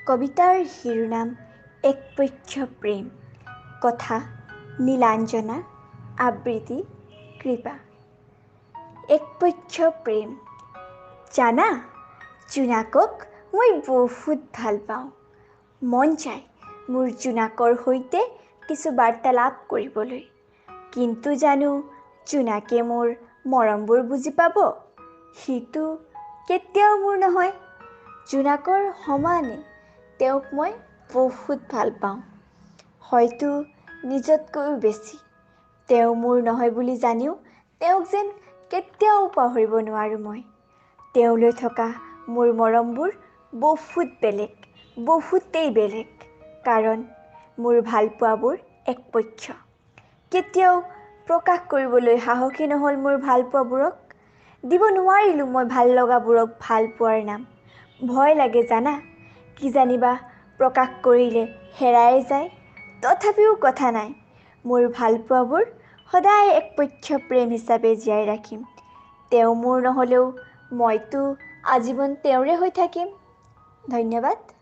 কবিতাৰ শিৰোনাম একপক্ষ প্ৰেম, কথা নীলাঞ্জনা, আবৃত্তি কৃপা। একপক্ষ প্ৰেম। জানা, জোনাকক মই বহুত ভাল পাওঁ। মন যায় মোৰ জোনাকৰ সৈতে কিছু বাৰ্তালাপ কৰিবলৈ। কিন্তু জানো জোনাকে মোৰ মৰমবোৰ বুজি পাব? সিটো কেতিয়াও মোৰ নহয়। জোনাকৰ সমানে তেওঁক মই বহুত ভাল পাওঁ, হয়তো নিজতকৈও বেছি। তেওঁ মোৰ নহয় বুলি জানিও তেওঁক যেন কেতিয়াও পাহৰিব নোৱাৰোঁ মই। তেওঁলৈ থকা মোৰ মৰমবোৰ বহুত বেলেগ, বহুতেই বেলেগ, কাৰণ মোৰ ভালপোৱাবোৰ একপক্ষ। কেতিয়াও প্ৰকাশ কৰিবলৈ সাহসী নহ'ল মোৰ ভালপোৱাবোৰক। দিব নোৱাৰিলোঁ মই ভাল লগাবোৰক ভাল পোৱাৰ নাম। ভয় লাগে জানা, কিজানিবা প্ৰকাশ কৰিলে হেৰাই যায়। তথাপিও কথা নাই, মোৰ ভালপোৱাবোৰ সদায় একপক্ষ প্ৰেম হিচাপে জীয়াই ৰাখিম। তেওঁ মোৰ নহ'লেও মইতো আজীৱন তেওঁৰে হৈ থাকিম। ধন্যবাদ।